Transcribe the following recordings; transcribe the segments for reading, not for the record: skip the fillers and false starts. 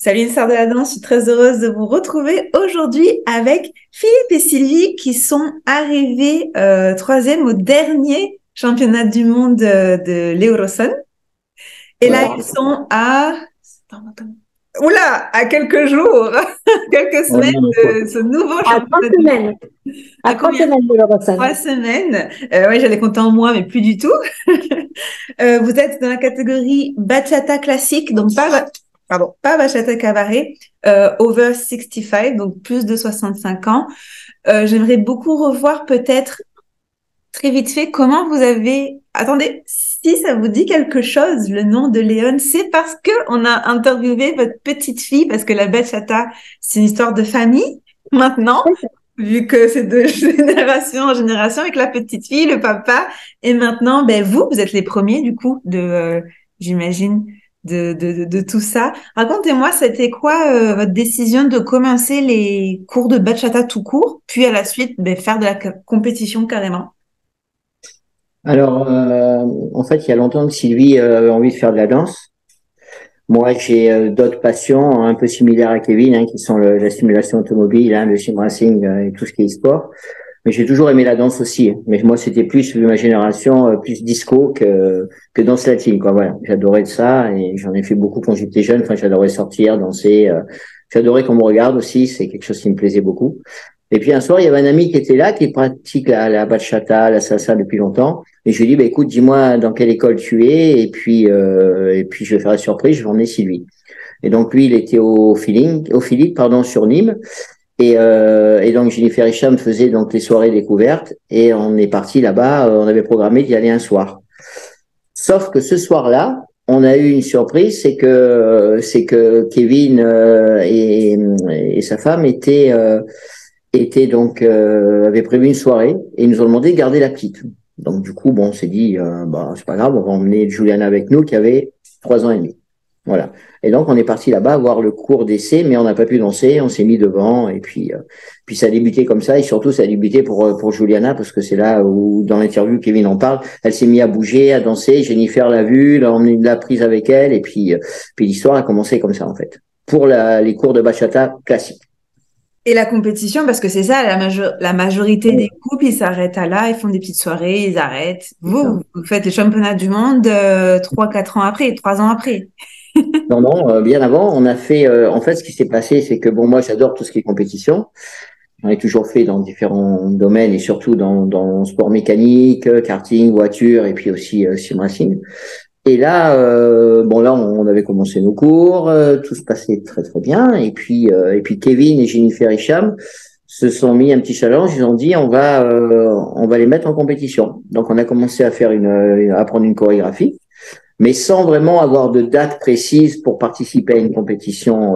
Salut une sœur de la danse, je suis très heureuse de vous retrouver aujourd'hui avec Philippe et Sylvie qui sont arrivés troisième au dernier championnat du monde de l'Eurosun. Et là, Voilà. ils sont à... Oula, à quelques jours, quelques On semaines est de ce nouveau À trois championnat du monde. semaines. À À trois combien? semaines de l'Eurosun. 3 semaines. Oui, j'allais compter en mois, mais plus du tout. Vous êtes dans la catégorie bachata classique, donc pas bachata cabaret, over 65, donc plus de 65 ans. J'aimerais beaucoup revoir peut-être très vite fait comment vous avez... Attendez, si ça vous dit quelque chose, le nom de Léon, c'est parce que on a interviewé votre petite fille, parce que la bachata, c'est une histoire de famille maintenant, vu que c'est de génération en génération avec la petite fille, le papa, et maintenant, ben vous êtes les premiers du coup j'imagine, de tout ça. Racontez-moi, c'était quoi votre décision de commencer les cours de bachata tout court, puis à la suite, ben, faire de la compétition carrément? Alors, en fait, il y a longtemps que Sylvie avait envie de faire de la danse. Moi, j'ai d'autres passions un peu similaires à Kevin, qui sont la simulation automobile, le sim racing et tout ce qui est sport. Mais j'ai toujours aimé la danse aussi. Mais moi, c'était plus, vu ma génération, plus disco que danse latine, quoi. Voilà, j'adorais ça et j'en ai fait beaucoup quand j'étais jeune. Enfin, j'adorais sortir, danser. J'adorais qu'on me regarde aussi. C'est quelque chose qui me plaisait beaucoup. Et puis un soir, il y avait un ami qui était là, qui pratique la bachata, la salsa depuis longtemps. Et je lui ai dit, bah, écoute, dis-moi dans quelle école tu es, et puis je vais faire la surprise, je vais emmener Sylvie. Et donc lui, il était au Philippe, pardon, sur Nîmes. Et donc Jennifer Hicham faisait donc les soirées découvertes, et on est parti là-bas. On avait programmé d'y aller un soir. Sauf que ce soir-là, on a eu une surprise, c'est que Kevin et sa femme avaient prévu une soirée et ils nous ont demandé de garder la petite. Donc du coup, bon, on s'est dit, c'est pas grave, on va emmener Juliana avec nous qui avait 3 ans et demi. Voilà. Et donc on est parti là-bas voir le cours d'essai, mais on n'a pas pu danser, on s'est mis devant et puis ça a débuté comme ça, et surtout ça a débuté pour Juliana, parce que c'est là où dans l'interview Kevin en parle, elle s'est mise à bouger, à danser, Jennifer l'a vue, l'a prise avec elle, et puis l'histoire a commencé comme ça en fait, pour les cours de bachata classique. Et la compétition, parce que c'est ça, la majorité des couples, ils s'arrêtent à là, ils font des petites soirées, ils arrêtent. Vous faites les championnats du monde 3-4 ans après, 3 ans après. Non, non, bien avant, on a fait. En fait, ce qui s'est passé, c'est que bon, moi, j'adore tout ce qui est compétition. J'en ai toujours fait dans différents domaines, et surtout dans sport mécanique, karting, voiture, et puis aussi sim racing. Et là, là, on avait commencé nos cours, tout se passait très très bien. Et puis Kevin et Jennifer Hicham se sont mis un petit challenge. Ils ont dit, on va les mettre en compétition. Donc, on a commencé à à apprendre une chorégraphie, mais sans vraiment avoir de date précise pour participer à une compétition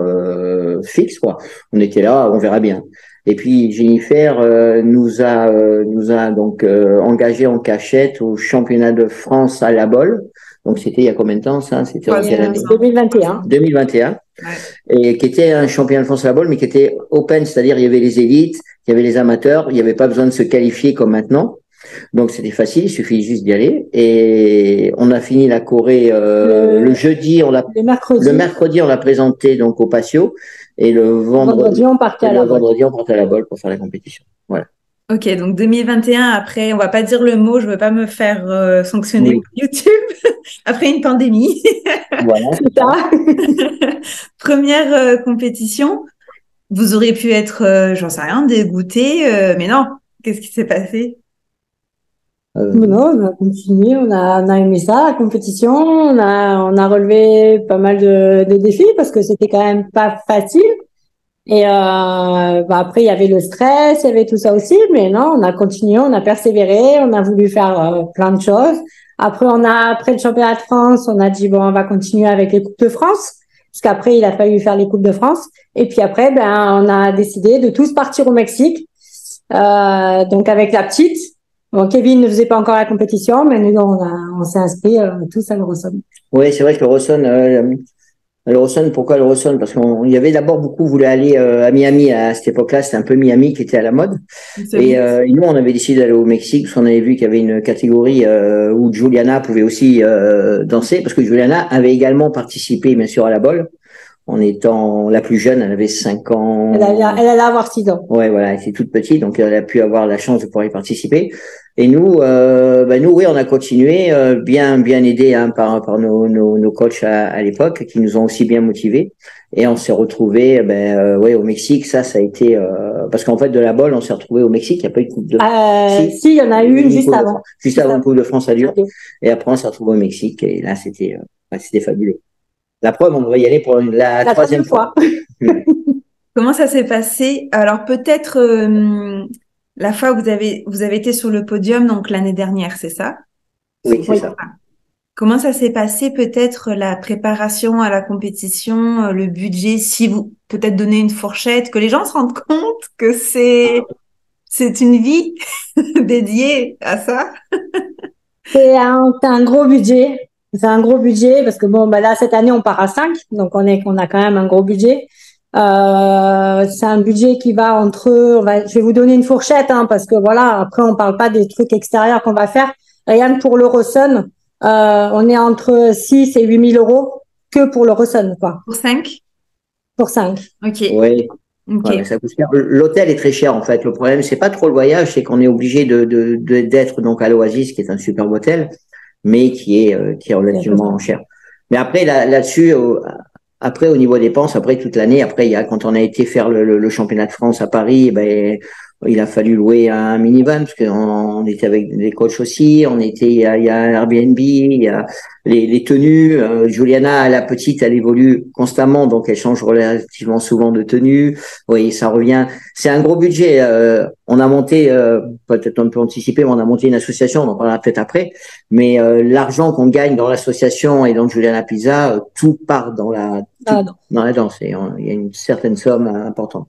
fixe, quoi. On était là, on verra bien. Et puis Jennifer nous a donc engagés en cachette au championnat de France à La Bolle. Donc c'était il y a combien de temps ça? C'était en quelle année? 2021. 2021. Ouais. Et qui était un championnat de France à La Bolle, mais qui était open, c'est-à-dire il y avait les élites, il y avait les amateurs, il n'y avait pas besoin de se qualifier comme maintenant. Donc c'était facile, il suffit juste d'y aller. Et on a fini la Corée le jeudi, le mercredi on l'a présenté donc au patio, et le vendredi on partait à la Bolle pour faire la compétition. Voilà. Ok, donc 2021, après, on va pas dire le mot, je veux pas me faire sanctionner Oui. par YouTube, après une pandémie. Voilà, c'est ça. Première compétition, vous auriez pu être, j'en sais rien, dégoûté, mais non, qu'est-ce qui s'est passé? Non, on a continué, on a aimé ça, la compétition. On a relevé pas mal de défis parce que c'était quand même pas facile. Et après, il y avait le stress, il y avait tout ça aussi, mais non, on a continué, on a persévéré, on a voulu faire plein de choses. Après, après le championnat de France, on a dit bon, on va continuer avec les Coupes de France, parce qu'après, il a fallu faire les Coupes de France. Et puis après, on a décidé de tous partir au Mexique, donc avec la petite. Bon, Kevin ne faisait pas encore la compétition, mais nous, on s'est inscrits tous à l'Eurosun. Oui, c'est vrai que l'Eurosun, pourquoi l'Eurosun? Parce qu'il y avait d'abord beaucoup voulaient aller à Miami à cette époque-là, c'était un peu Miami qui était à la mode. Et nous, on avait décidé d'aller au Mexique parce qu'on avait vu qu'il y avait une catégorie où Juliana pouvait aussi danser, parce que Juliana avait également participé, bien sûr, à la bolle. en étant la plus jeune, elle avait 5 ans. Elle allait avoir 6 ans. Ouais, voilà, elle était toute petite, donc elle a pu avoir la chance de pouvoir y participer. Et nous, oui, on a continué, bien aidé par nos coachs à l'époque, qui nous ont aussi bien motivés. Et on s'est retrouvés, au Mexique. Ça a été parce qu'en fait de la bolle, on s'est retrouvés au Mexique. Il n'y a pas eu de Coupe de France. Si, il y en a eu une juste avant. Juste avant la Coupe de France à Lyon. Et après, on s'est retrouvés au Mexique. Et là, c'était fabuleux. La preuve, on devrait y aller pour la troisième fois. Comment ça s'est passé? Alors peut-être la fois où vous avez été sur le podium, donc l'année dernière, c'est ça? Oui, c'est ça. Comment ça s'est passé peut-être la préparation à la compétition, le budget, si vous peut-être donner une fourchette, que les gens se rendent compte que c'est une vie dédiée à ça? C'est un gros budget. C'est un gros budget parce que là cette année on part à 5, donc on a quand même un gros budget. C'est un budget qui va je vais vous donner une fourchette parce que voilà, après on parle pas des trucs extérieurs qu'on va faire. Rien que pour l'Eurosun, on est entre 6 et 8 000 euros que pour l'Eurosun, quoi. Pour 5? Pour 5. Ok. Oui. Okay. Ouais, ça coûte cher. L'hôtel est très cher en fait. Le problème, c'est pas trop le voyage, c'est qu'on est obligé d'être donc à l'Oasis, qui est un superbe hôtel, mais qui est relativement cher. Mais après là-dessus, après au niveau dépenses, après toute l'année, après quand on a été faire le championnat de France à Paris, il a fallu louer un minivan parce qu'on était avec des coachs aussi. Il y a un Airbnb, il y a les tenues. Juliana, la petite, elle évolue constamment, donc elle change relativement souvent de tenue. Oui, ça revient. C'est un gros budget. On a monté, peut-être un peu anticipé, mais on a monté une association. On en parlera peut-être après. Mais l'argent qu'on gagne dans l'association et dans Juliana Pizza, tout part dans la danse. Et il y a une certaine somme importante.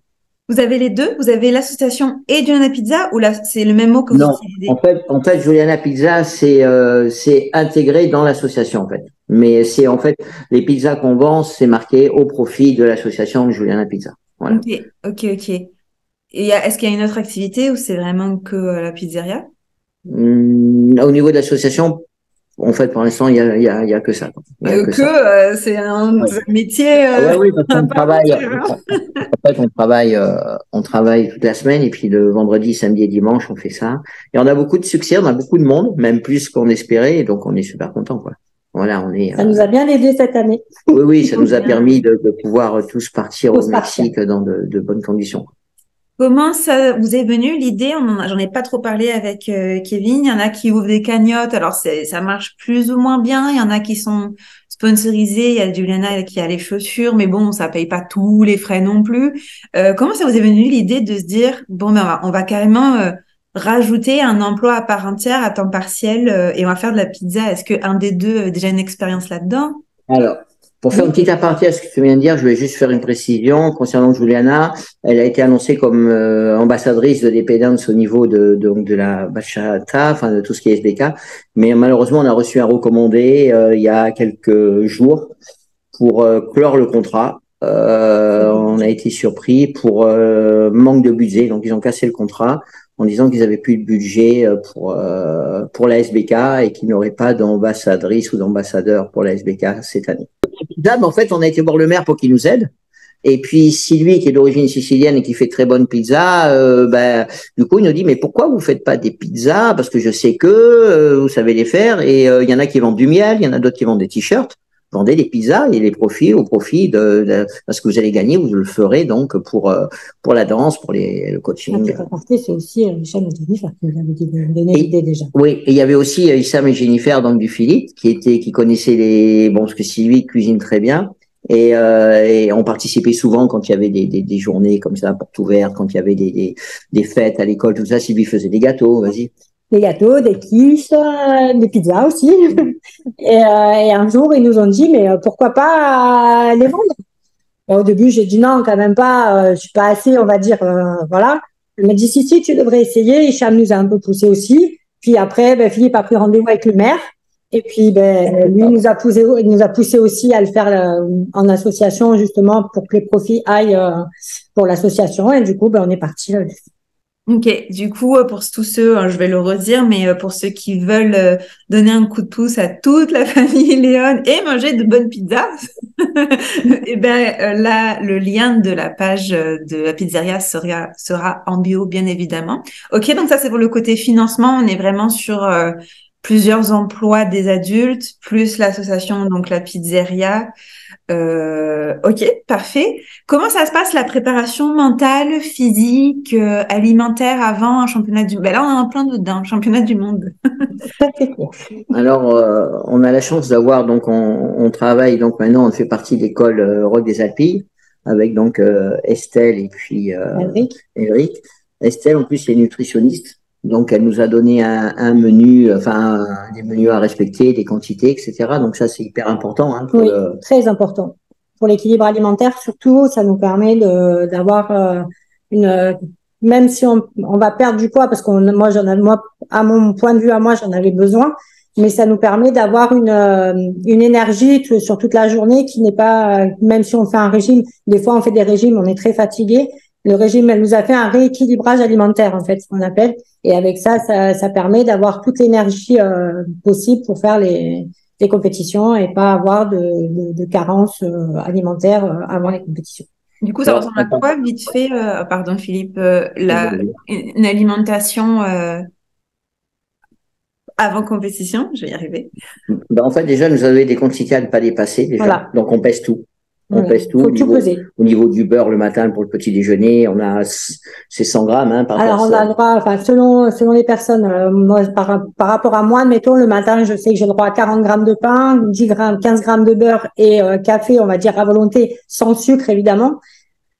Vous avez les deux? Vous avez l'association et Juliana Pizza ou là c'est le même mot que vous utilisez? En fait, Juliana Pizza c'est intégré dans l'association en fait. Mais c'est en fait les pizzas qu'on vend, c'est marqué au profit de l'association Juliana Pizza. Voilà. Ok. Et est-ce qu'il y a une autre activité ou c'est vraiment que la pizzeria? Au niveau de l'association, en fait, pour l'instant, il y a que ça. C'est un métier. Oui, parce qu'on travaille. En fait, on travaille toute la semaine et puis le vendredi, samedi et dimanche, on fait ça. Et on a beaucoup de succès, on a beaucoup de monde, même plus qu'on espérait, et donc on est super content, quoi. Voilà, ça nous a bien aidé cette année. Oui, ça nous a permis de pouvoir tous partir au Mexique dans de bonnes conditions. Comment ça vous est venu l'idée? J'en ai pas trop parlé avec Kevin. Il y en a qui ouvrent des cagnottes. Alors ça marche plus ou moins bien. Il y en a qui sont sponsorisés. Il y a Juliana qui a les chaussures, mais bon, ça paye pas tous les frais non plus. Comment ça vous est venu l'idée de se dire on va carrément rajouter un emploi à part entière à temps partiel et on va faire de la pizza. Est-ce que un des deux a déjà une expérience là-dedans? Alors, pour faire une petite aparté à ce que tu viens de dire, je vais juste faire une précision concernant Juliana. Elle a été annoncée comme ambassadrice de DP Dance au niveau de la bachata, enfin de tout ce qui est SBK. Mais malheureusement, on a reçu un recommandé il y a quelques jours pour clore le contrat. On a été surpris pour manque de budget, donc ils ont cassé le contrat en disant qu'ils avaient plus de budget pour la SBK et qu'ils n'auraient pas d'ambassadrice ou d'ambassadeur pour la SBK cette année. En fait, on a été voir le maire pour qu'il nous aide. Et puis Sylvie, qui est d'origine sicilienne et qui fait très bonne pizza, du coup, il nous dit mais pourquoi vous faites pas des pizzas? Parce que je sais que vous savez les faire. Et il y en a qui vendent du miel, il y en a d'autres qui vendent des t-shirts. Vendez des pizzas et au profit de ce que vous allez gagner, vous le ferez donc pour la danse, pour le coaching. C'est aussi Hicham et Jennifer qui nous avaient donné l'idée déjà. Oui, et il y avait aussi Hicham et Jennifer donc du Philippe qui connaissaient parce que Sylvie cuisine très bien et on participait souvent quand il y avait des journées comme ça portes ouvertes, quand il y avait des fêtes à l'école, tout ça. Sylvie faisait des gâteaux, vas-y. Des gâteaux, des quiches, des pizzas aussi. Et un jour, ils nous ont dit, mais pourquoi pas les vendre? Et au début, j'ai dit non, quand même pas. Je suis pas assez, on va dire, voilà. Elle m'a dit si, tu devrais essayer. Hicham nous a un peu poussé aussi. Puis après, Philippe a pris rendez-vous avec le maire. Et puis, lui il nous a poussé aussi à le faire en association, justement, pour que les profits aillent pour l'association. Et du coup, on est parti là-dessus. Ok, du coup, pour tous ceux, je vais le redire, mais pour ceux qui veulent donner un coup de pouce à toute la famille Léon et manger de bonnes pizzas, et ben là, le lien de la page de la pizzeria sera en bio, bien évidemment. Ok, donc ça c'est pour le côté financement. On est vraiment sur plusieurs emplois des adultes, plus l'association, donc la pizzeria. Ok, parfait. Comment ça se passe la préparation mentale, physique, alimentaire avant un championnat du monde? Ben là, on est en plein dedans, championnat du monde. Alors, on a la chance d'avoir, donc, on travaille, donc maintenant, on fait partie de l'école Rock des Alpilles, avec donc Estelle et puis Eric. Estelle, en plus, est nutritionniste, donc elle nous a donné un menu, enfin, des menus à respecter, des quantités, etc. Donc ça, c'est hyper important. Hein, oui, très important. Pour l'équilibre alimentaire, surtout, ça nous permet d'avoir même si on va perdre du poids, parce que moi, à mon point de vue, à moi, j'en avais besoin, mais ça nous permet d'avoir une énergie sur toute la journée qui n'est pas, même si on fait un régime, des fois on fait des régimes, on est très fatigué. Le régime, elle nous a fait un rééquilibrage alimentaire, en fait, ce qu'on appelle. Et avec ça permet d'avoir toute l'énergie possible pour faire les compétitions et pas avoir de carence alimentaire avant les compétitions. Du coup, ça ressemble à quoi, vite fait, pardon Philippe, une alimentation avant compétition? Je vais y arriver. Ben, en fait, déjà, nous avons des quantités à ne pas dépasser, déjà. Voilà. Donc, on pèse tout. On pèse tout. Au niveau du beurre le matin pour le petit déjeuner, c'est 100 grammes, hein, par personne. Alors, on a le droit, enfin, selon les personnes, moi, par rapport à moi, mettons, le matin, je sais que j'ai le droit à 40 grammes de pain, 10 grammes, 15 grammes de beurre et café, on va dire à volonté, sans sucre, évidemment.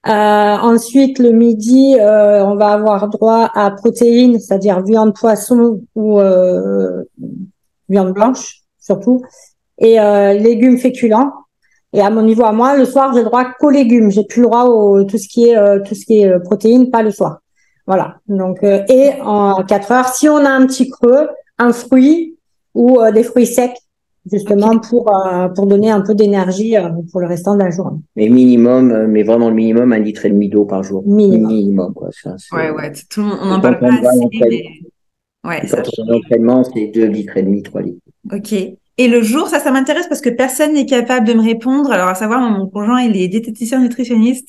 Ensuite, le midi, on va avoir droit à protéines, c'est-à-dire viande, poisson ou viande blanche, surtout, et légumes féculents. Et à mon niveau à moi, le soir, j'ai le droit qu'aux légumes. J'ai plus le droit au tout ce qui est protéines, pas le soir. Voilà. Donc et en 4 heures, si on a un petit creux, un fruit ou des fruits secs, justement pour donner un peu d'énergie pour le restant de la journée. Mais minimum, mais vraiment le minimum, 1,5 litre d'eau par jour. Minimum quoi. Ça, ouais. Tout le monde, on n'en parle pas assez, mais ouais. Quand on est en entraînement, c'est 2,5 litres, 3 litres. Ok. Et le jour, ça m'intéresse parce que personne n'est capable de me répondre. Alors, à savoir, mon conjoint, il est diététicien nutritionniste.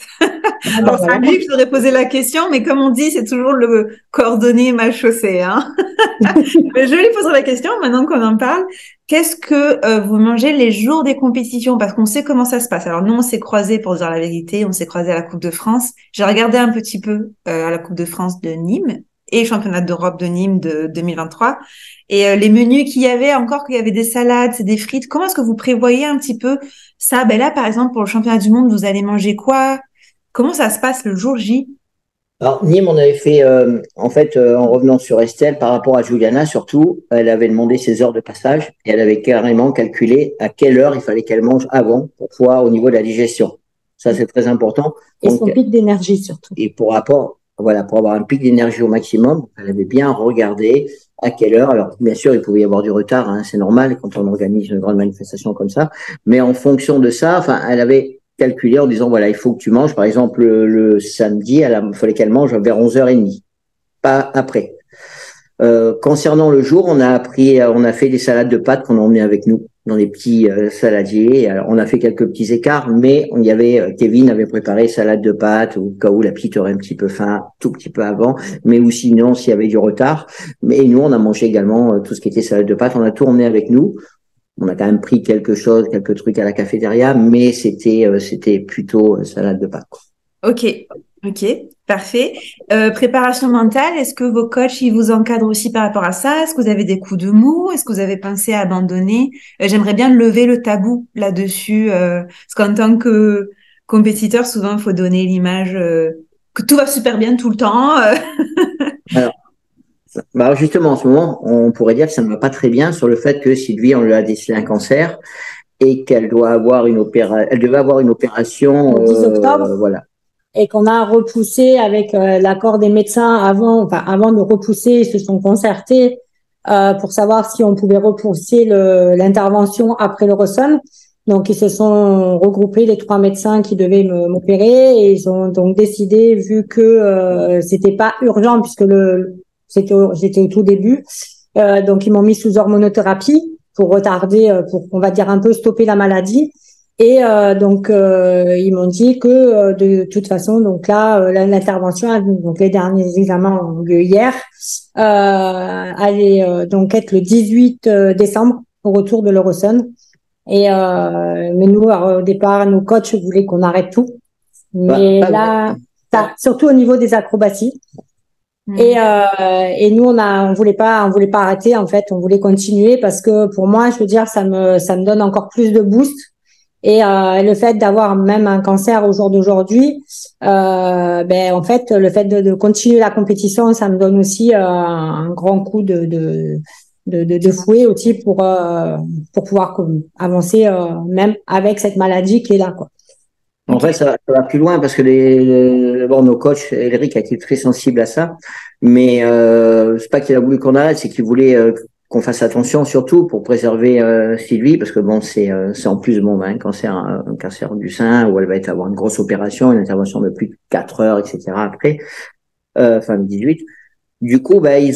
Alors, c'est à lui que je voudrais poser la question, mais comme on dit, c'est toujours le cordonnier mal chaussé, hein. Mais je lui poserai la question maintenant qu'on en parle. Qu'est-ce que vous mangez les jours des compétitions? Parce qu'on sait comment ça se passe. Alors, nous, on s'est croisés, pour dire la vérité, on s'est croisés à la Coupe de France. J'ai regardé un petit peu à la Coupe de France de Nîmes et championnat d'Europe de Nîmes de 2023. Et les menus qu'il y avait, encore qu'il y avait des salades, des frites, comment est-ce que vous prévoyez un petit peu ça? Ben là, par exemple, pour le championnat du monde, vous allez manger quoi? Comment ça se passe le jour J? Alors, Nîmes, on avait fait, en fait, en revenant sur Estelle, par rapport à Juliana, surtout, elle avait demandé ses heures de passage et elle avait carrément calculé à quelle heure il fallait qu'elle mange avant pour pouvoir, au niveau de la digestion. Ça, c'est très important. Et son pic d'énergie, surtout. Et pour avoir un pic d'énergie au maximum, elle avait bien regardé à quelle heure. Alors, bien sûr, il pouvait y avoir du retard, hein, c'est normal quand on organise une grande manifestation comme ça. Mais en fonction de ça, enfin, elle avait calculé en disant, voilà, il faut que tu manges, par exemple, le samedi, il fallait qu'elle mange vers 11h30, pas après. Concernant le jour, on a fait des salades de pâtes qu'on a emmenées avec nous dans des petits saladiers. Alors, on a fait quelques petits écarts, mais Kevin avait préparé salade de pâtes au cas où la petite aurait un petit peu faim, tout petit peu avant, mais ou sinon s'il y avait du retard. Mais nous, on a mangé également tout ce qui était salade de pâtes. On a tout emmené avec nous. On a quand même pris quelques trucs à la cafétéria, mais c'était plutôt salade de pâtes. Ok, parfait. Préparation mentale, est-ce que vos coachs ils vous encadrent aussi par rapport à ça? Est-ce que vous avez des coups de mou? Est-ce que vous avez pensé à abandonner? J'aimerais bien lever le tabou là-dessus, parce qu'en tant que compétiteur, souvent il faut donner l'image que tout va super bien tout le temps. Alors justement, en ce moment, on pourrait dire que ça ne va pas très bien sur le fait que Sylvie, on lui a décelé un cancer et qu'elle doit avoir elle devait avoir une opération au 10 octobre. Voilà. Et qu'on a repoussé avec l'accord des médecins avant de repousser, ils se sont concertés pour savoir si on pouvait repousser l'intervention après le Ressum. Donc, ils se sont regroupés, les 3 médecins qui devaient m'opérer, et ils ont donc décidé, vu que c'était pas urgent, puisque j'étais au tout début, donc ils m'ont mis sous hormonothérapie pour retarder, pour, on va dire, un peu stopper la maladie. Et donc ils m'ont dit que de toute façon, donc là, l'intervention, donc les derniers examens ont lieu hier, allait donc être le 18 décembre au retour de l'Eurozone. Et mais nous, au départ, nos coachs voulaient qu'on arrête tout. Mais là, surtout au niveau des acrobaties. Et nous, on voulait pas arrêter. En fait, on voulait continuer parce que pour moi, je veux dire, ça me donne encore plus de boost. Et le fait d'avoir même un cancer au jour d'aujourd'hui, en fait, le fait de continuer la compétition, ça me donne aussi un grand coup de fouet aussi pour pouvoir avancer même avec cette maladie qui est là, quoi. En fait, ça va plus loin parce que nos coachs, Eric a été très sensible à ça, mais c'est pas qu'il a voulu qu'on arrête, c'est qu'il voulait qu'on fasse attention surtout pour préserver Sylvie, parce que c'est en plus un cancer du sein où elle va avoir une grosse opération, une intervention de plus de 4 heures, etc. après, 18. Du coup, ils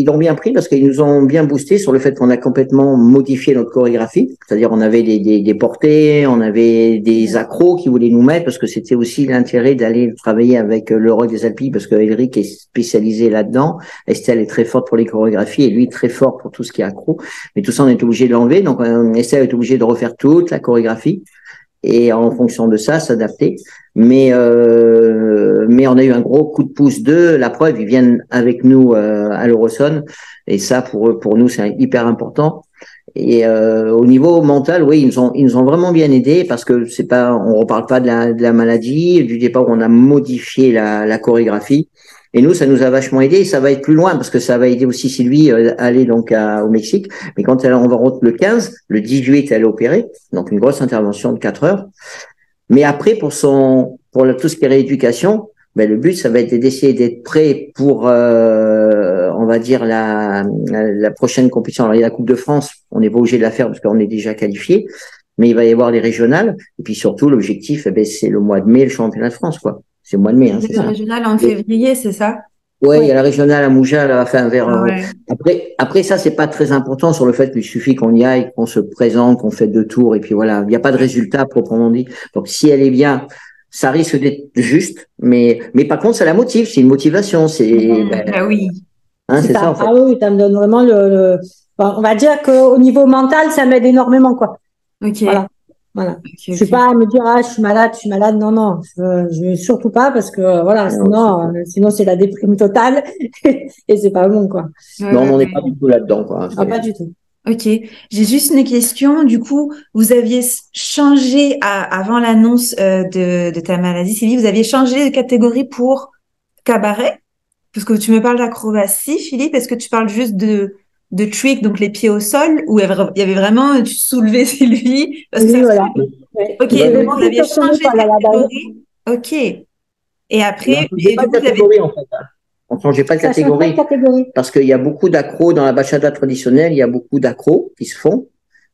l'ont bien pris parce qu'ils nous ont bien boosté sur le fait qu'on a complètement modifié notre chorégraphie. C'est-à-dire, on avait des portées, on avait des accros qui voulaient nous mettre parce que c'était aussi l'intérêt d'aller travailler avec le Rock des Alpilles parce que Eric est spécialisé là-dedans. Estelle est très forte pour les chorégraphies et lui très fort pour tout ce qui est accro. Mais tout ça, on est obligé de l'enlever. Donc, Estelle est obligée de refaire toute la chorégraphie et en fonction de ça, s'adapter. Mais on a eu un gros coup de pouce la preuve, ils viennent avec nous à l'Eurozone et ça pour nous c'est hyper important. Et au niveau mental, oui, ils nous ont vraiment bien aidés parce que on reparle pas de la maladie, du départ où on a modifié la chorégraphie. Et nous, ça nous a vachement aidé et ça va être plus loin parce que ça va aider aussi Sylvie à aller donc au Mexique. Mais quand on va le 15, le 18, elle est opérée, donc une grosse intervention de 4 heures. Mais après, pour tout ce qui est rééducation, le but, ça va être d'essayer d'être prêt pour, on va dire, la prochaine compétition. Alors, il y a la Coupe de France, on n'est pas obligé de la faire parce qu'on est déjà qualifié, mais il va y avoir les régionales. Et puis surtout, l'objectif, c'est le mois de mai, le championnat de France, quoi. C'est le mois de mai, c'est ça. Le régional en février, c'est ça? Ouais, il y a la régionale à Mougins, là, Après, ça, c'est pas très important sur le fait qu'il suffit qu'on y aille, qu'on se présente, qu'on fait 2 tours, et puis voilà. Il n'y a pas de résultat proprement dit. Donc, si elle est bien, ça risque d'être juste, mais par contre, ça la motive, c'est une motivation, oui. C'est ça, en fait. Ah oui, ça me donne vraiment on va dire qu'au niveau mental, ça m'aide énormément, quoi. Ok. Voilà. Je suis pas à me dire, je suis malade. Non. Je veux surtout pas parce que, sinon c'est la déprime totale et c'est pas bon, quoi. Non, on n'est pas du tout là-dedans, quoi. Pas du tout. Ok. J'ai juste une question. Du coup, vous aviez changé avant l'annonce de ta maladie, Sylvie, vous aviez changé de catégorie pour cabaret? Parce que tu me parles d'acrobatie, Philippe. Est-ce que tu parles juste de trick, donc les pieds au sol, ou il y avait vraiment, tu soulevais Sylvie? Parce que voilà. Ok, donc vous aviez changé de catégorie. Ok. Et après, on changeait pas de catégorie, en fait. On changeait pas de catégorie. Parce qu'il y a beaucoup d'accros dans la bachata traditionnelle, il y a beaucoup d'accros qui se font.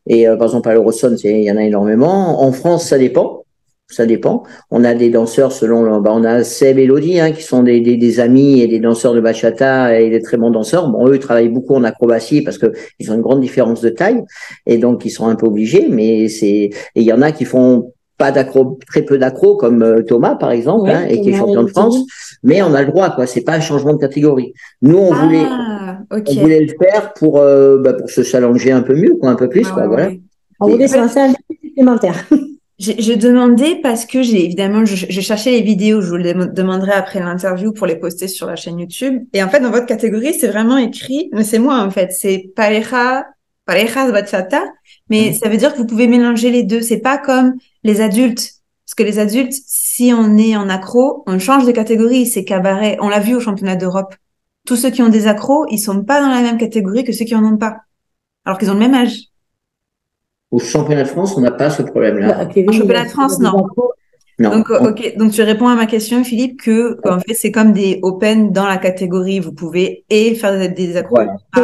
Et par exemple, à l'Eurozone, il y en a énormément. En France, ça dépend. Ça dépend. On a des danseurs on a Seb et Elodie, qui sont des amis et des danseurs de bachata et des très bons danseurs. Bon, eux, ils travaillent beaucoup en acrobatie parce que ils ont une grande différence de taille et donc ils sont un peu obligés. Mais et il y en a qui font pas d'accro, très peu d'accro comme Thomas par exemple, et qui est champion de France. Mais on a le droit, quoi. C'est pas un changement de catégorie. Nous, on voulait le faire pour se challenger un peu mieux, quoi, un peu plus, quoi. Voilà. On voulait se lancer un défi supplémentaire. Je demandais parce que évidemment, je cherchais les vidéos, je vous les demanderai après l'interview pour les poster sur la chaîne YouTube. Et en fait, dans votre catégorie, c'est vraiment écrit, mais c'est moi en fait, c'est parejas bachata, mais ça veut dire que vous pouvez mélanger les deux. C'est pas comme les adultes. Parce que les adultes, si on est en accro, on change de catégorie, c'est cabaret. On l'a vu au championnat d'Europe. Tous ceux qui ont des accros, ils sont pas dans la même catégorie que ceux qui en ont pas. Alors qu'ils ont le même âge. Au championnat de France, on n'a pas ce problème-là. Au championnat de France, non. Donc, donc tu réponds à ma question, Philippe, en fait, c'est comme des open dans la catégorie. Vous pouvez faire des accros. C'est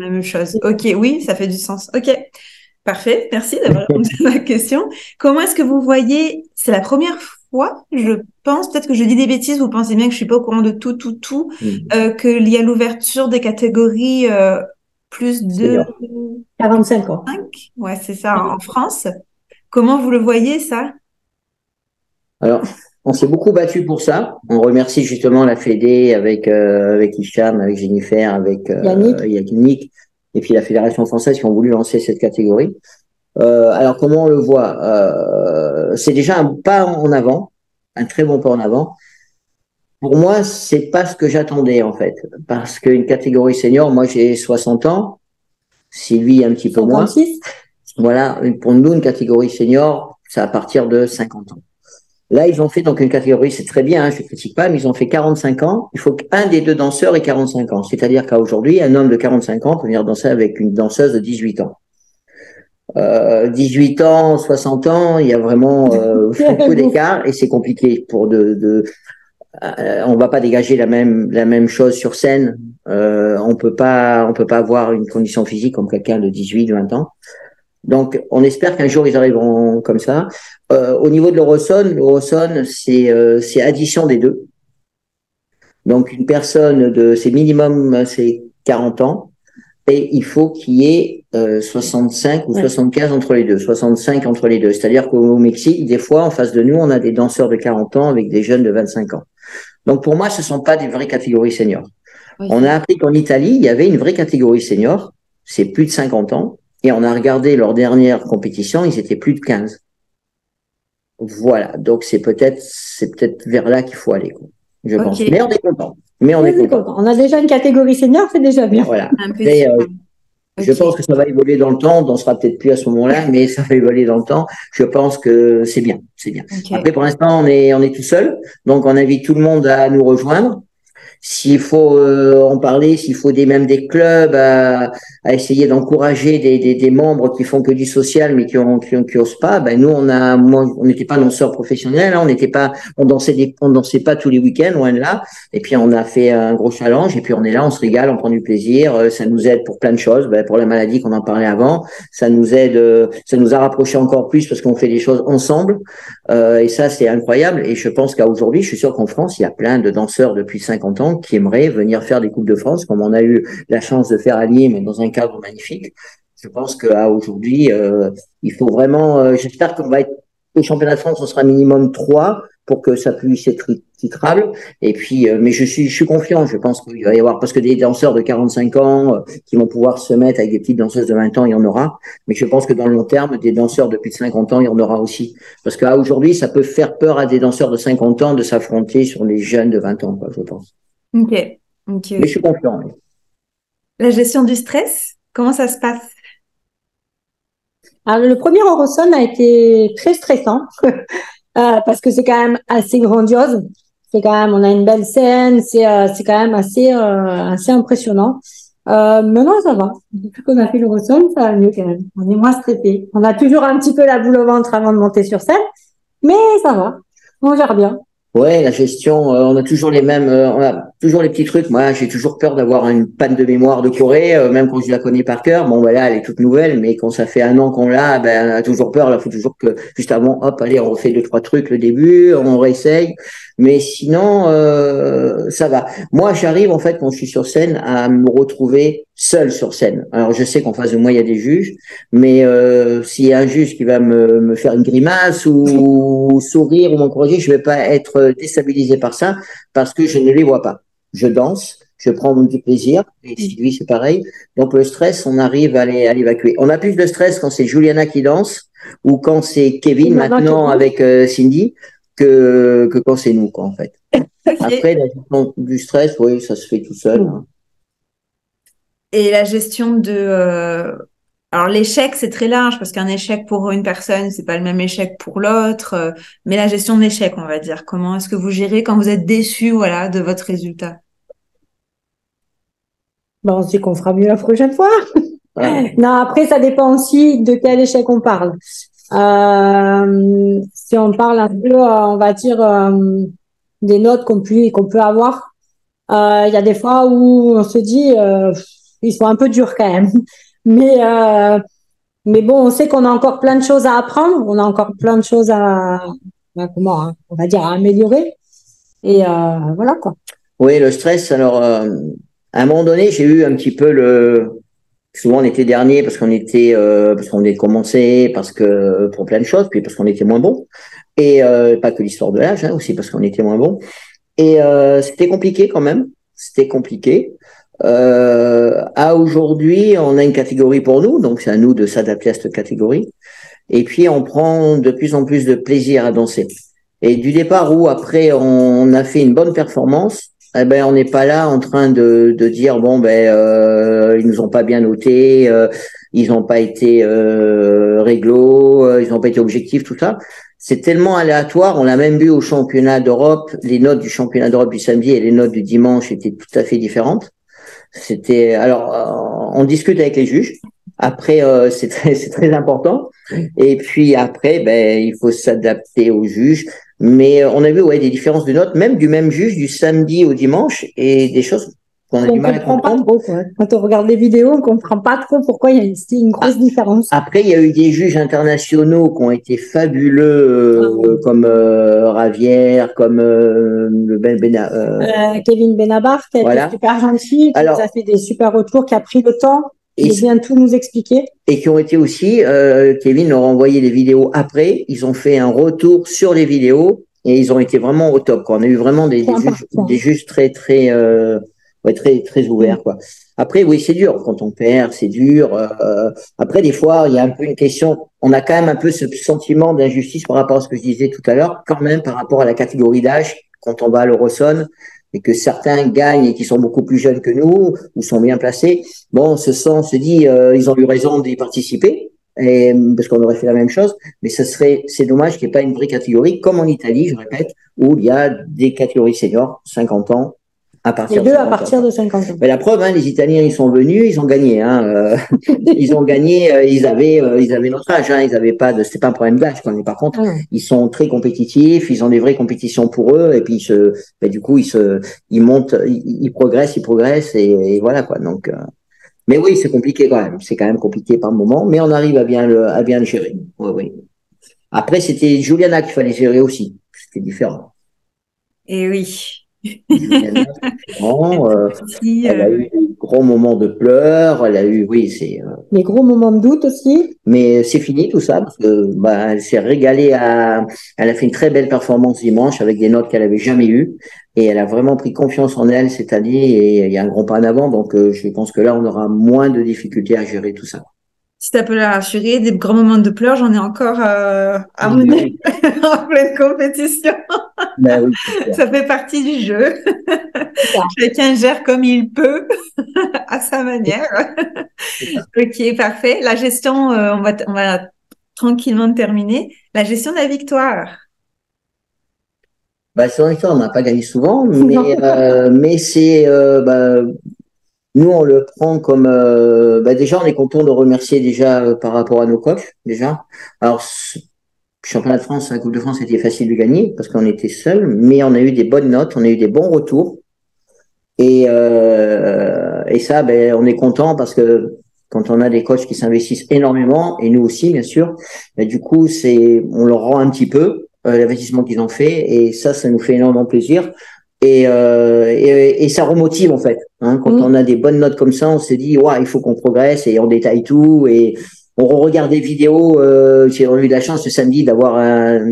la même chose. Ok, oui, ça fait du sens. Ok. Parfait, merci d'avoir répondu à ma question. Comment est-ce que vous voyez, c'est la première fois, je pense, peut-être que je dis des bêtises, vous pensez bien que je suis pas au courant de tout, qu'il y a l'ouverture des catégories plus de Senior. 45 ans. 5, ouais, c'est ça, en France. Comment vous le voyez, ça? Alors, on s'est beaucoup battu pour ça. On remercie justement la Fédé avec Hicham, avec Jennifer, avec Yannick, et puis la Fédération française qui ont voulu lancer cette catégorie. Alors, comment on le voit? C'est déjà un pas en avant, un très bon pas en avant. Pour moi, c'est pas ce que j'attendais en fait, parce qu'une catégorie senior, moi j'ai 60 ans, Sylvie un petit peu moins. 56. Voilà, pour nous une catégorie senior, c'est à partir de 50 ans. Là, ils ont fait donc une catégorie, c'est très bien, hein, je ne critique pas, mais ils ont fait 45 ans. Il faut qu'un des deux danseurs ait 45 ans. C'est-à-dire qu'à aujourd'hui, un homme de 45 ans peut venir danser avec une danseuse de 18 ans. 18 ans, 60 ans, il y a vraiment beaucoup d'écart et c'est compliqué on va pas dégager la même chose sur scène. On peut pas avoir une condition physique comme quelqu'un de 18, 20 ans. Donc, on espère qu'un jour ils arriveront comme ça. Au niveau de l'Eurozone, c'est addition des deux. Donc, une personne c'est minimum, c'est 40 ans. Et il faut qu'il y ait 65 ou 75 entre les deux, 65 entre les deux. C'est-à-dire qu'au Mexique, des fois, en face de nous, on a des danseurs de 40 ans avec des jeunes de 25 ans. Donc, pour moi, ce ne sont pas des vraies catégories seniors. Oui. On a appris qu'en Italie, il y avait une vraie catégorie senior, c'est plus de 50 ans, et on a regardé leur dernière compétition, ils étaient plus de 15. Voilà, donc c'est peut-être vers là qu'il faut aller, quoi, je pense. Mais on est content. On a déjà une catégorie senior, c'est déjà bien. Voilà. Mais, je pense que ça va évoluer dans le temps. On ne sera peut-être plus à ce moment-là, mais ça va évoluer dans le temps. Je pense que c'est bien, c'est bien. Okay. Après, pour l'instant, on est tout seul, donc on invite tout le monde à nous rejoindre. S'il faut en parler, s'il faut même des clubs à essayer d'encourager des membres qui font que du social mais qui osent pas, ben nous on n'était pas danseurs professionnels, hein, on dansait pas tous les week-ends, loin de là. Et puis on a fait un gros challenge et puis on est là, on se régale, on prend du plaisir, ça nous aide pour plein de choses, pour la maladie qu'on en parlait avant, ça nous aide, ça nous a rapprochés encore plus parce qu'on fait des choses ensemble et ça c'est incroyable. Et je pense qu'à aujourd'hui, je suis sûr qu'en France il y a plein de danseurs depuis 50 ans qui aimeraient venir faire des Coupes de France, comme on a eu la chance de faire à Lille, mais dans un cadre magnifique. Je pense qu'à aujourd'hui, il faut vraiment, j'espère qu'on va être au championnat de France, on sera minimum 3 pour que ça puisse être titrable. Et puis, mais je suis confiant. Je pense qu'il va y avoir, parce que des danseurs de 45 ans qui vont pouvoir se mettre avec des petites danseuses de 20 ans, il y en aura. Mais je pense que dans le long terme, des danseurs de plus de 50 ans, il y en aura aussi. Parce qu'à aujourd'hui, ça peut faire peur à des danseurs de 50 ans de s'affronter sur les jeunes de 20 ans, quoi, je pense. Ok. Mais je suis confiant. Oui. La gestion du stress, comment ça se passe? Alors, le premier Eurozone a été très stressant parce que c'est quand même assez grandiose. C'est quand même, on a une belle scène, c'est quand même assez impressionnant. Maintenant, ça va. Depuis qu'on a fait l'Eurozone, ça va mieux quand même. On est moins stressé. On a toujours un petit peu la boule au ventre avant de monter sur scène, mais ça va. On gère bien. Ouais, la gestion, on a toujours les petits trucs. Moi, j'ai toujours peur d'avoir une panne de mémoire de Corée, même quand je la connais par cœur. Bon, voilà, elle est toute nouvelle, mais quand ça fait un an qu'on l'a, on a toujours peur. Là, faut toujours que, juste avant, hop, allez, on refait 2-3 trucs le début, on réessaye. Mais sinon, ça va. Moi, j'arrive, en fait, quand je suis sur scène, à me retrouver seul sur scène. Alors, je sais qu'en face de moi, il y a des juges, mais s'il y a un juge qui va me faire une grimace ou sourire ou m'encourager, je vais pas être déstabilisé par ça parce que je ne les vois pas. Je danse, je prends du plaisir, et Sylvie, c'est pareil. Donc, le stress, on arrive à l'évacuer. On a plus de stress quand c'est Juliana qui danse ou quand c'est Kevin maintenant avec Cindy que quand c'est nous, quoi, en fait. Après, la gestion du stress, oui, ça se fait tout seul. Hein. Et la gestion alors l'échec, c'est très large parce qu'un échec pour une personne, c'est pas le même échec pour l'autre. Mais la gestion de l'échec, on va dire. Comment est-ce que vous gérez quand vous êtes déçu, voilà, de votre résultat? On se dit qu'on fera mieux la prochaine fois. Ouais. Non, après, ça dépend aussi de quel échec on parle. Si on parle un peu, on va dire, des notes qu'on peut avoir, il y a des fois où on se dit, ils sont un peu durs quand même. Mais Mais bon, on sait qu'on a encore plein de choses à apprendre, on a encore plein de choses on va dire, à améliorer. Et voilà, quoi. Oui, le stress. Alors, à un moment donné, j'ai eu un petit peu souvent on était dernier parce qu'on est commencé, parce que pour plein de choses, puis parce qu'on était moins bon. Et pas que l'histoire de l'âge, hein, aussi parce qu'on était moins bon. Et c'était compliqué quand même. C'était compliqué. À aujourd'hui, on a une catégorie pour nous, donc c'est à nous de s'adapter à cette catégorie. Et puis, on prend de plus en plus de plaisir à danser. Et du départ où, après, on a fait une bonne performance, eh ben, on n'est pas là en train de dire, bon, ben, ils nous ont pas bien noté, ils n'ont pas été réglo, ils n'ont pas été objectifs, tout ça. C'est tellement aléatoire. On l'a même vu au championnat d'Europe. Les notes du championnat d'Europe du samedi et les notes du dimanche étaient tout à fait différentes. On discute avec les juges. Après, c'est très important. Et puis après, ben, il faut s'adapter aux juges. Mais on a vu, ouais, des différences de notes, même du même juge, du samedi au dimanche, et des choses qu'on a du mal à comprendre. On comprend pas trop, quoi. Quand on regarde les vidéos, on comprend pas trop pourquoi il y a une grosse différence. Après, il y a eu des juges internationaux qui ont été fabuleux, comme Ravière, comme Kevin Benabar, qui a été super gentil, qui nous a fait des super retours, qui a pris le temps de bien tout nous expliquer. Et qui ont été aussi, Kevin leur a envoyé des vidéos après, ils ont fait un retour sur les vidéos et ils ont été vraiment au top, quoi. On a eu vraiment des juges très ouverts, quoi. Après, oui, c'est dur. Quand on perd, c'est dur. Après, des fois, il y a un peu une question. On a quand même un peu ce sentiment d'injustice par rapport à ce que je disais tout à l'heure, quand même par rapport à la catégorie d'âge, quand on va à l'Eurozone, et que certains gagnent et qui sont beaucoup plus jeunes que nous ou sont bien placés. Bon, on se dit, ils ont eu raison d'y participer, parce qu'on aurait fait la même chose. Mais c'est dommage qu'il n'y ait pas une vraie catégorie, comme en Italie, je répète, où il y a des catégories seniors, 50 ans. À partir de 50 ans. Mais la preuve, hein, les Italiens, ils sont venus, ils ont gagné. Ils ont gagné. Ils avaient notre âge. Hein, c'était pas un problème d'âge. Mais par contre, ils sont très compétitifs. Ils ont des vraies compétitions pour eux. Et puis, du coup, ils montent, ils progressent, et voilà, quoi. Donc, mais oui, c'est compliqué quand même. C'est quand même compliqué par moment, mais on arrive à bien le gérer. Oui. Après, c'était Juliana qu'il fallait gérer aussi. C'était différent. Et oui. Elle a eu des gros moments de pleurs, elle a eu, des gros moments de doute aussi. Mais c'est fini tout ça, parce que, elle s'est régalée elle a fait une très belle performance dimanche avec des notes qu'elle avait jamais eues. Et elle a vraiment pris confiance en elle cette année, et il y a un grand pas en avant. Donc, je pense que là, on aura moins de difficultés à gérer tout ça. Si ça peut la rassurer, des grands moments de pleurs, j'en ai encore à mener en pleine compétition. Ben oui, ça fait partie du jeu. Chacun gère comme il peut, à sa manière. Ok, parfait. La gestion, on va tranquillement terminer. La gestion de la victoire. Sur la victoire, on n'a pas gagné souvent, mais c'est... nous, on le prend comme déjà, on est content de remercier déjà par rapport à nos coachs déjà. Alors, championnat de France, la Coupe de France, c'était facile de gagner parce qu'on était seuls, mais on a eu des bonnes notes, on a eu des bons retours, et ça, on est content parce que quand on a des coachs qui s'investissent énormément, et nous aussi, bien sûr, du coup, on leur rend un petit peu l'investissement qu'ils ont fait, et ça nous fait énormément plaisir. Et ça remotive en fait. Hein, quand on a des bonnes notes comme ça, on se dit il faut qu'on progresse, et on détaille tout, et on regarde des vidéos. J'ai eu de la chance ce samedi d'avoir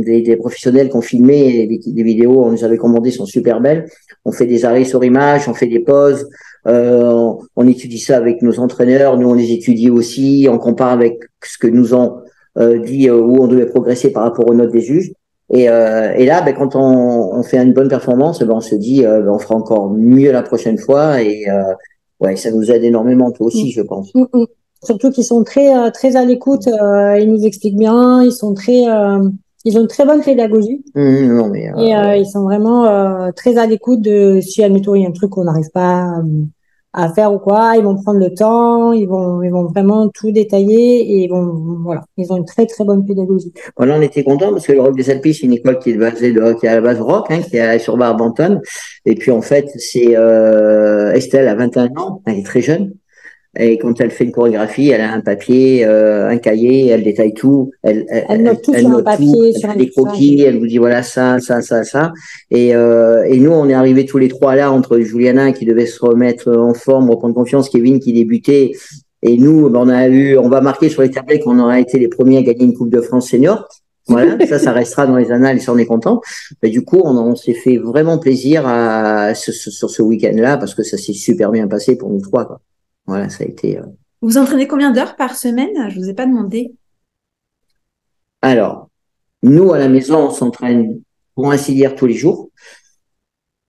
des professionnels qui ont filmé des vidéos. On nous avait commandé, sont super belles. On fait des arrêts sur image, on fait des pauses. On étudie ça avec nos entraîneurs. Nous, on les étudie aussi. On compare avec ce que nous ont dit où on devait progresser par rapport aux notes des juges. Et là, quand on fait une bonne performance, on se dit on fera encore mieux la prochaine fois, et ça nous aide énormément, toi aussi, je pense. Surtout qu'ils sont très très à l'écoute, ils nous expliquent bien, ils ont une très bonne pédagogie. Et ils sont vraiment très à l'écoute de si admettons il y a un truc qu'on n'arrive pas à faire ou quoi, ils vont prendre le temps, ils vont vraiment tout détailler, et ils ont une très très bonne pédagogie. Voilà, on était contents parce que le Rock des Alpes, c'est une école qui est à la base rock, qui est sur Barbanton. Et puis en fait, c'est Estelle a 21 ans, elle est très jeune. Et quand elle fait une chorégraphie, elle a un papier, un cahier, elle détaille tout, Elle note tout sur un papier, sur elle fait des croquis, elle vous dit voilà ça, ça, ça, ça. Et nous, on est arrivés tous les trois là, entre Juliana qui devait se remettre en forme, reprendre confiance, Kevin qui débutait, et nous, ben, on va marquer sur les tablettes qu'on aura été les premiers à gagner une Coupe de France senior. Voilà, ça restera dans les annales et ça on est content. Mais du coup, on s'est fait vraiment plaisir sur ce week-end-là parce que ça s'est super bien passé pour nous trois, quoi. Voilà, ça a été. Vous entraînez combien d'heures par semaine? Je vous ai pas demandé. Alors, nous à la maison, on s'entraîne pour ainsi dire tous les jours.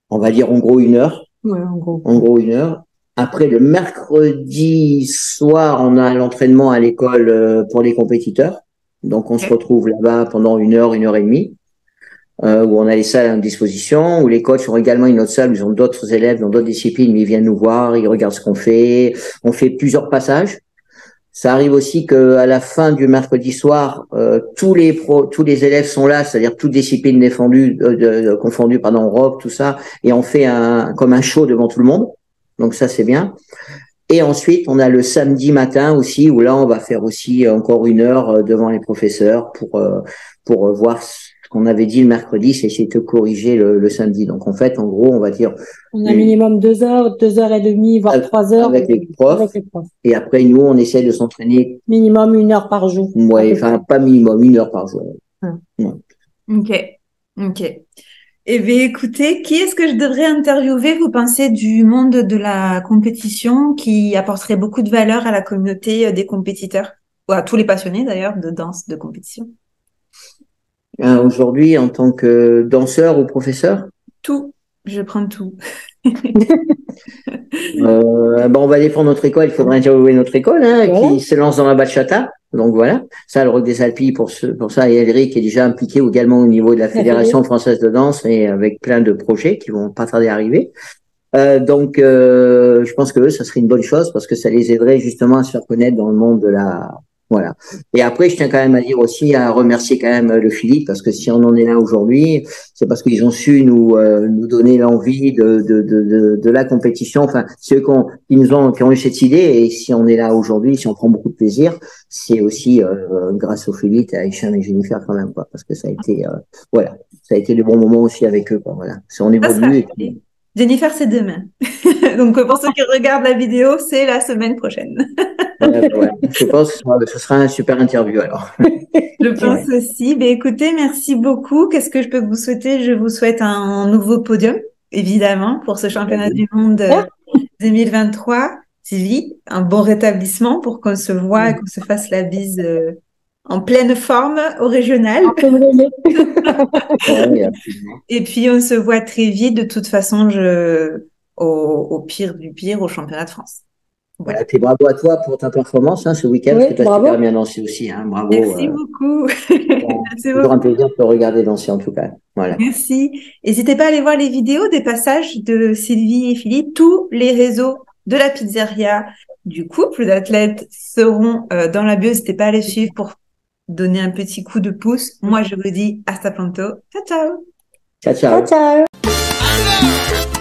On va dire en gros 1 heure. Ouais, en gros. En gros 1 heure. Après, le mercredi soir, on a l'entraînement à l'école pour les compétiteurs. Donc, on se retrouve là-bas pendant 1 heure, 1 heure et demie. Où on a les salles à disposition, où les coachs ont également une autre salle où ils ont d'autres élèves dans d'autres disciplines, mais ils viennent nous voir, ils regardent ce qu'on fait. On fait plusieurs passages. Ça arrive aussi qu'à la fin du mercredi soir, tous les élèves sont là, c'est-à-dire toutes disciplines confondues, rock, tout ça, et on fait comme un show devant tout le monde. Donc ça, c'est bien. Et ensuite, on a le samedi matin aussi, où là, on va faire aussi encore 1 heure devant les professeurs pour voir ce qu'on avait dit le mercredi, c'est essayer de corriger le samedi. Donc, en fait, en gros, on va dire... On a minimum 2 heures, 2 heures et demie, voire 3 heures. Avec les profs. Et après, nous, on essaie de s'entraîner... Minimum 1 heure par jour. Ouais, enfin, pas minimum, 1 heure par jour. Ouais. Ok. Eh bien, écoutez, qui est-ce que je devrais interviewer, vous pensez, du monde de la compétition qui apporterait beaucoup de valeur à la communauté des compétiteurs, ou à tous les passionnés d'ailleurs de danse, de compétition? Aujourd'hui, en tant que danseur ou professeur? Tout. Je prends tout. On va défendre notre école. Il faudrait interviewer notre école, qui se lance dans la bachata. Donc voilà, ça, le Rock des Alpilles pour ça. Et Elric est déjà impliqué également au niveau de la Fédération française de danse et avec plein de projets qui vont pas tarder à arriver. Donc, je pense que ça serait une bonne chose parce que ça les aiderait justement à se faire connaître dans le monde de la... Voilà. Et après, je tiens quand même à dire aussi, à remercier quand même le Philippe parce que si on en est là aujourd'hui, c'est parce qu'ils ont su nous donner l'envie de la compétition. Enfin, ceux qui ont eu cette idée. Et si on est là aujourd'hui, si on prend beaucoup de plaisir, c'est aussi grâce au Philippe, à Hicham et Jennifer quand même, quoi, parce que ça a été ça a été de bons moments aussi avec eux, quoi. Voilà. On évolue. Jennifer, c'est demain. Donc, pour ceux qui regardent la vidéo, c'est la semaine prochaine. Je pense que ce sera un super interview alors. Je pense aussi. Mais écoutez, merci beaucoup. Qu'est-ce que je peux vous souhaiter? Je vous souhaite un nouveau podium, évidemment, pour ce championnat du monde 2023. Sylvie, un bon rétablissement pour qu'on se voit et qu'on se fasse la bise en pleine forme au régional. Et puis, on se voit très vite. De toute façon, au pire du pire, au championnat de France. Voilà. Et puis bravo à toi pour ta performance ce week-end, parce que tu as super bien dansé aussi. Bravo. Merci beaucoup. C'est toujours un plaisir de te regarder danser en tout cas. Voilà. Merci. N'hésitez pas à aller voir les vidéos des passages de Sylvie et Philippe. Tous les réseaux de la pizzeria, du couple d'athlètes seront dans la bio. N'hésitez pas à les suivre pour donner un petit coup de pouce. Moi, je vous dis hasta pronto. Ciao, ciao. Ciao, ciao. Ciao, ciao.